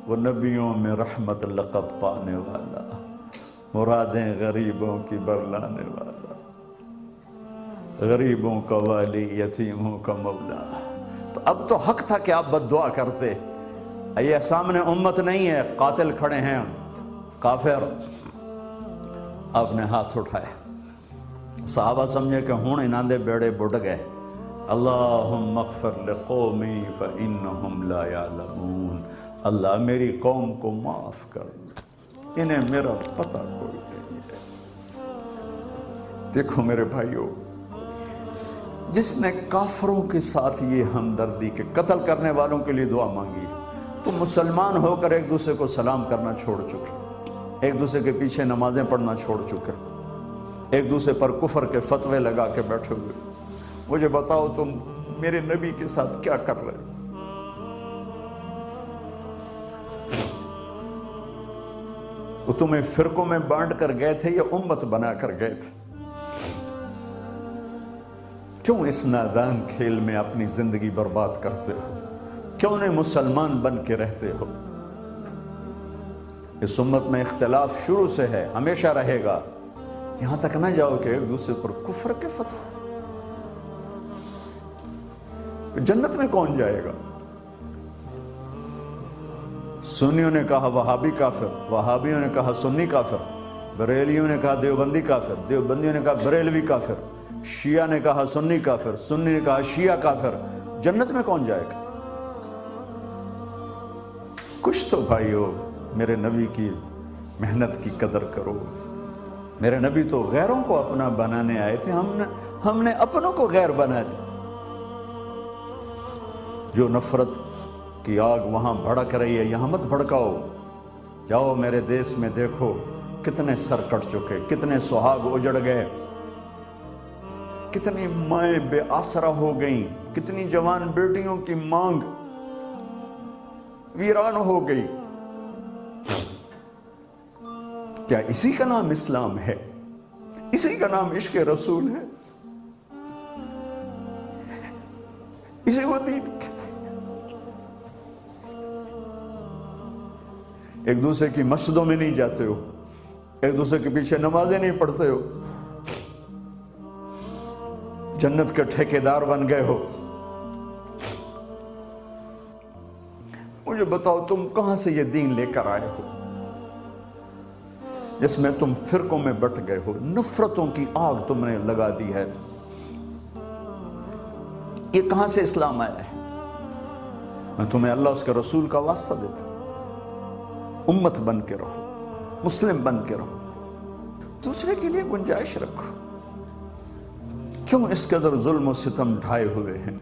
وہ نبیوں میں رحمت لقب پانے والا، مرادیں غریبوں کی برلانے والا، غریبوں کا والی، یتیموں کا مولا۔ تو اب تو حق تھا کہ آپ بد دعا کرتے۔ یہ سامنے امت نہیں ہے، قاتل کھڑے ہیں، کافر۔ آپ نے ہاتھ اٹھائے، صحابہ سمجھے کہ ہون انہاں دے بیڑے بڑھ گئے۔ اللہم اغفر لقومی فإنہم لا یعلمون، اللہ میری قوم کو معاف کر دے، انہیں میرا پتہ کوئی نہیں ہے۔ دیکھو میرے بھائیو، جس نے کافروں کے ساتھ یہ ہمدردی کے قتل کرنے والوں کے لیے دعا مانگی، تو مسلمان ہو کر ایک دوسرے کو سلام کرنا چھوڑ چکے، ایک دوسرے کے پیچھے نمازیں پڑھنا چھوڑ چکے، ایک دوسرے پر کفر کے فتوے لگا کے بیٹھے ہوئے۔ مجھے بتاؤ تم میرے نبی کے ساتھ کیا کر رہے ہو؟ وہ تمہیں فرقوں میں بانٹ کر گئے تھے یا امت بنا کر گئے تھے؟ کیوں اس نادان کھیل میں اپنی زندگی برباد کرتے ہو؟ کیوں نہیں مسلمان بن کے رہتے ہو؟ اس امت میں اختلاف شروع سے ہے، ہمیشہ رہے گا۔ یہاں تک نہ جاؤ کہ ایک دوسرے پر کفر کے فتوے۔ جنت میں کون جائے گا؟ سنیوں نے کہا وہابی کافر، وہابیوں نے کہا سنی کافر، بریلیوں نے کہا دیوبندی کافر، دیوبندیوں نے کہا بریلوی کافر، شیعہ نے کہا سنی کافر، سنی نے کہا شیعہ کافر۔ جنت میں کون جائے گا؟ کچھ تو بھائیو میرے نبی کی محنت کی قدر کرو۔ میرے نبی تو غیروں کو اپنا بنانے آئے تھے، ہم نے اپنوں کو غیر بنا دیا۔ جو نفرت کی آگ وہاں بھڑک رہی ہے، یہاں مت بھڑکاؤ۔ جاؤ میرے دیس میں دیکھو کتنے سر کٹ چکے، کتنے سہاگ اجڑ گئے، کتنی مائیں بے آسرا ہو گئیں، کتنی جوان بیٹیوں کی مانگ ویران ہو گئی۔ کیا اسی کا نام اسلام ہے؟ اسی کا نام عشق رسول ہے؟ اسے وہ دین کہتے ہیں؟ ایک دوسرے کی مسجدوں میں نہیں جاتے ہو، ایک دوسرے کے پیچھے نمازیں نہیں پڑھتے ہو، جنت کے ٹھیکیدار بن گئے ہو۔ مجھے بتاؤ تم کہاں سے یہ دین لے کر آئے ہو جس میں تم فرقوں میں بٹ گئے ہو، نفرتوں کی آگ تم نے لگا دی ہے؟ یہ کہاں سے اسلام آیا ہے؟ میں تمہیں اللہ اس کے رسول کا واسطہ دیتا ہوں۔ امت بن کے رہو، مسلم بن کے رہو، دوسرے کے لیے گنجائش رکھو۔ کیوں اس قدر ظلم و ستم ڈھائے ہوئے ہیں؟